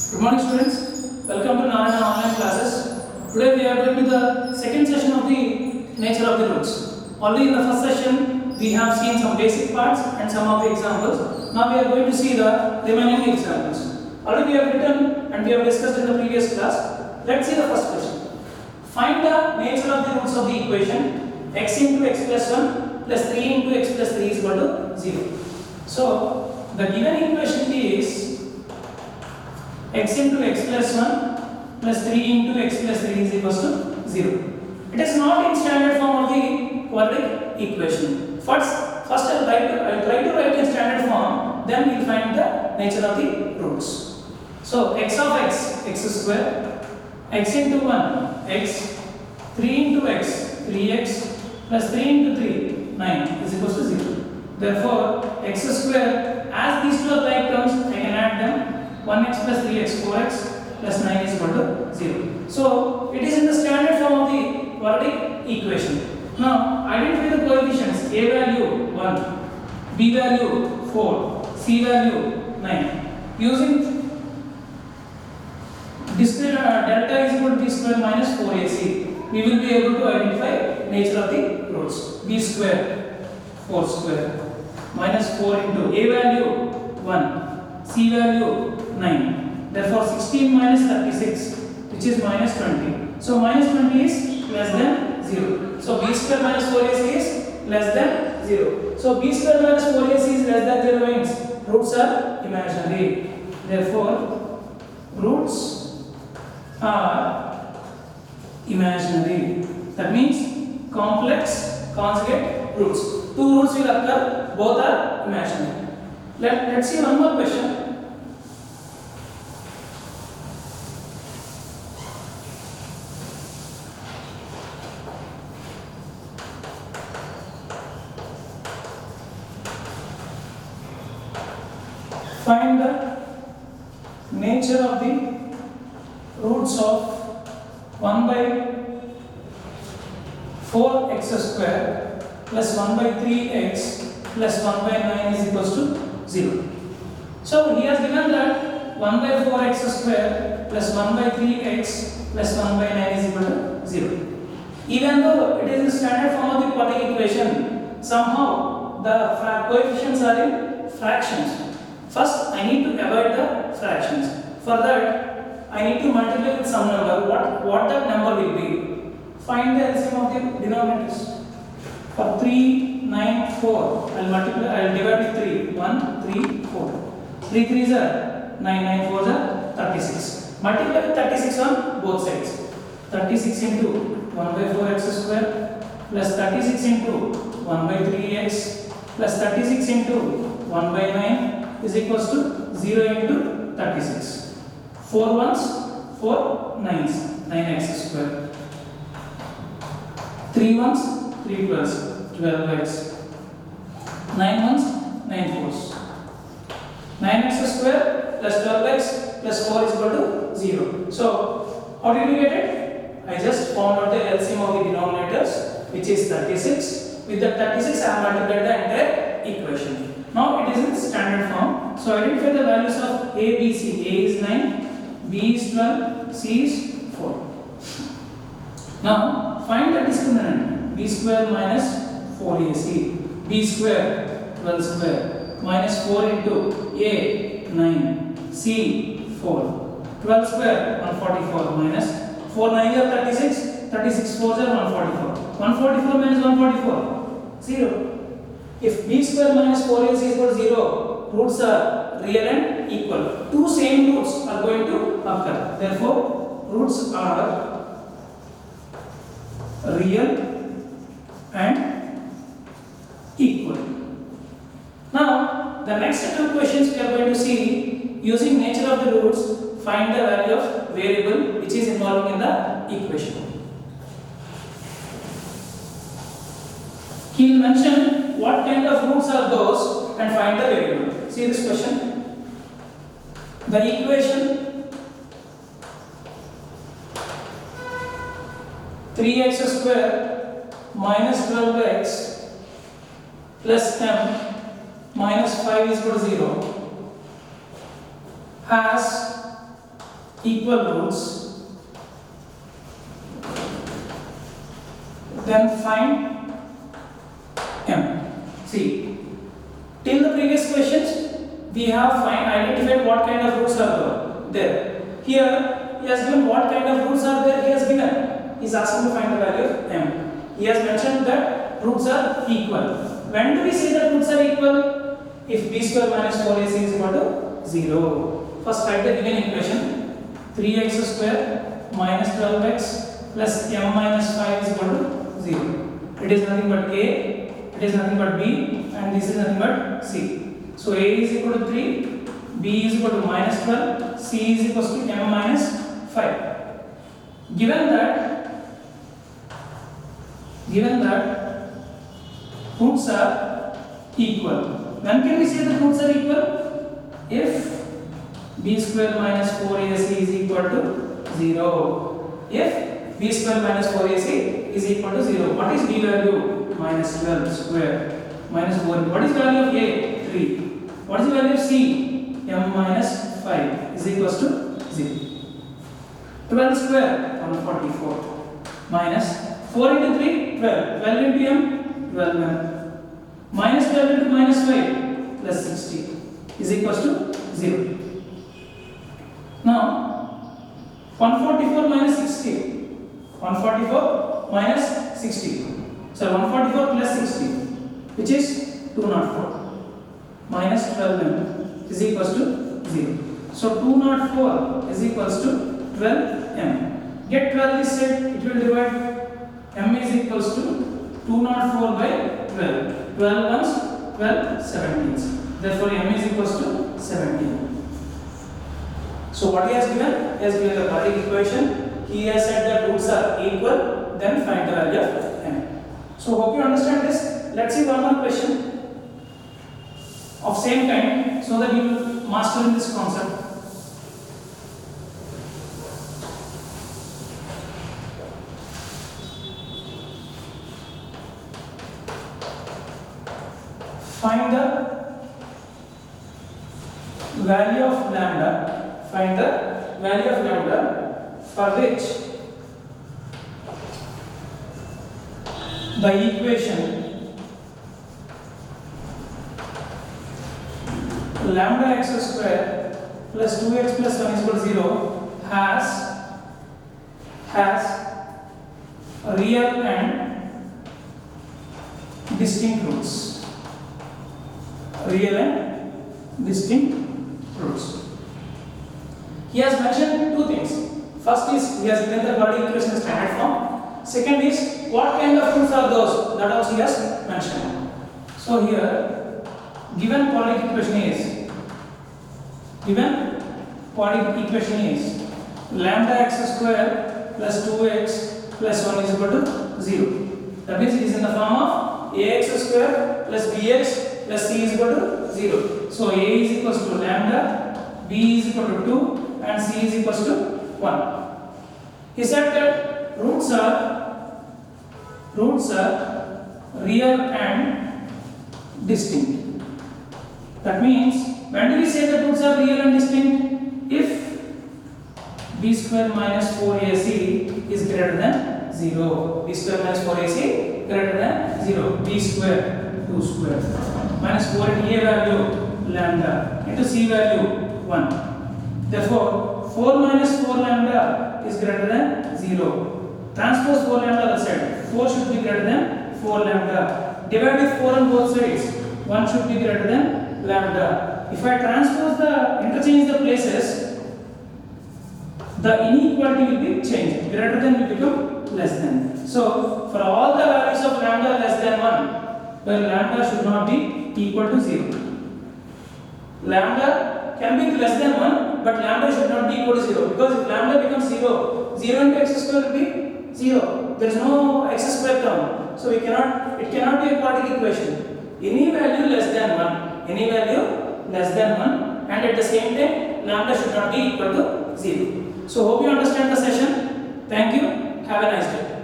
Good morning students, welcome to Narayana online classes. Today we are going to the second session of the nature of the roots. Already in the first session we have seen some basic parts and some of the examples. Now we are going to see the remaining examples. Already we have written and we have discussed in the previous class. Let's see the first question. Find the nature of the roots of the equation x into x plus 1 plus 3 into x plus 3 is equal to 0. So the given equation is x into x plus 1 plus 3 into x plus 3 is equal to 0. It is not in standard form of the quadratic equation. First I'll try to write in standard form, then we'll find the nature of the roots. So x of x, x square, x into 1, x, 3 into x, 3x, plus 3 into 3, 9 is equal to 0. Therefore, x square, as these two are like terms, I can add them. 1x plus 3x, 4x plus 9 is equal to 0. So, it is in the standard form of the quadratic equation. Now, identify the coefficients. A value 1, B value 4, C value 9. Using delta is equal to b square minus 4ac, we will be able to identify nature of the roots. B square, 4 square, minus 4 into A value 1, C value 9. Therefore, 16 minus 36, which is minus 20. So, minus 20 is less than 0. So, b square minus 4ac is less than 0. So, b square minus 4ac is less than 0 means roots are imaginary. Therefore, roots are imaginary. That means complex conjugate roots. Two roots will occur, both are imaginary. Let's see one more question. Find the nature of the roots of 1 by 4x square plus 1 by 3x plus 1 by 9 is equal to 0. So he has given that 1 by 4x square plus 1 by 3x plus 1 by 9 is equal to 0. Even though it is in standard form of the quadratic equation, somehow the coefficients are in fractions. First, I need to avoid the fractions. For that, I need to multiply with some number. What that number will be? Find the LCM of the denominators. For 3, 9, 4, I'll divide with 3. 1, 3, 4. 3 3s are 9, 9 4s are 36. Multiply with 36 on both sides. 36 into 1 by 4x square plus 36 into 1 by 3x plus 36 into 1 by 9 is equals to 0 into 36. 4 ones, 4 nines, 9x square. 3 ones, 3 plus 12x. 9 ones, 9 fours. 9x square plus 12x plus 4 is equal to 0. So, how did we get it? I just found out the LCM of the denominators, which is 36. With the 36, I have multiplied the entire equation. Now it is in standard form. So identify the values of A, B, C. A is 9, B is 12, C is 4. Now find the discriminant. B square minus 4AC. B square 12 square minus 4 into A 9, C 4. 12 square 144 minus 4 9 are 36. 36 4s are 144. 144 minus 144 0. If b square minus 4ac is equal to 0, roots are real and equal. Two same roots are going to occur. Therefore, roots are real and equal. Now, the next two questions we are going to see, using nature of the roots, find the value of variable which is involved in the equation. He will mention what kind of roots are those and find the variable. See this question. The equation 3x square minus 12x plus m minus 5 is equal to 0 has equal roots, then find m. See, till the previous questions we have identified what kind of roots are there. Here he has given what kind of roots are there. He has given. He is asking to find the value of m. He has mentioned that roots are equal. When do we say that roots are equal? If b square minus 4ac is equal to 0. First write the given equation. 3x square minus 12x plus m minus 5 is equal to 0. It is nothing but a, it is nothing but b, and this is nothing but c. So a is equal to 3, b is equal to minus 12, c is equal to m minus 5. Given that roots are equal, when can we say that roots are equal? If b square minus 4ac is equal to 0. If b square minus 4ac is equal to 0. What is b value? Minus 12 square minus 4. What is value of a? 3. What is the value of c? m minus 5 is equal to 0. 12 square 144 minus 4 into 3 12. 12 into m 12 m minus 12 into minus 5 plus 60 is equal to 0. Now 144 minus 60. 144 minus 60. So 144 plus 60, which is 204, minus 12m is equal to 0. So 204 is equal to 12m. Get 12 this side, it will divide. M is equal to 204 by 12. 12 ones, 12 17s. Therefore m is equal to 17. So what he has given? He has given the quadratic equation. He has said that roots are equal, then find the value of m. So hope you understand this. Let's see one more question of same kind so that you will master this concept. Find the value of lambda. Find the value of lambda for which the equation lambda x square plus 2x plus 1 is equal to 0 has real and distinct roots. Real and distinct roots. He has mentioned two things. First is he has given the quadratic equation in standard form. Second is what kind of roots are those, that also he has mentioned. So here given quadratic equation is lambda x square plus 2x plus 1 is equal to 0. That means it is in the form of ax square plus bx plus c is equal to 0. So a is equal to lambda, b is equal to 2 and c is equal to 1. He said that roots are real and distinct. That means when do we say that roots are real and distinct? If b square minus 4ac is greater than 0. b square minus 4ac greater than 0. b square 2 square minus 4 into a value lambda into c value 1. Therefore 4 minus 4 lambda is greater than 0. Transpose 4 lambda other side. 4 should be greater than 4 lambda. Divide with 4 on both sides. 1 should be greater than lambda. If I interchange the places, the inequality will be changed. Greater than will become less than. So for all the values of lambda less than 1, where lambda should not be equal to 0. Lambda can be less than 1, but lambda should not be equal to 0, because if lambda becomes 0, 0 into x square will be 0. There is no x square term, so it cannot be a quadratic equation. Any value less than 1, and at the same time lambda should not be equal to 0. So hope you understand the session. Thank you. Have a nice day.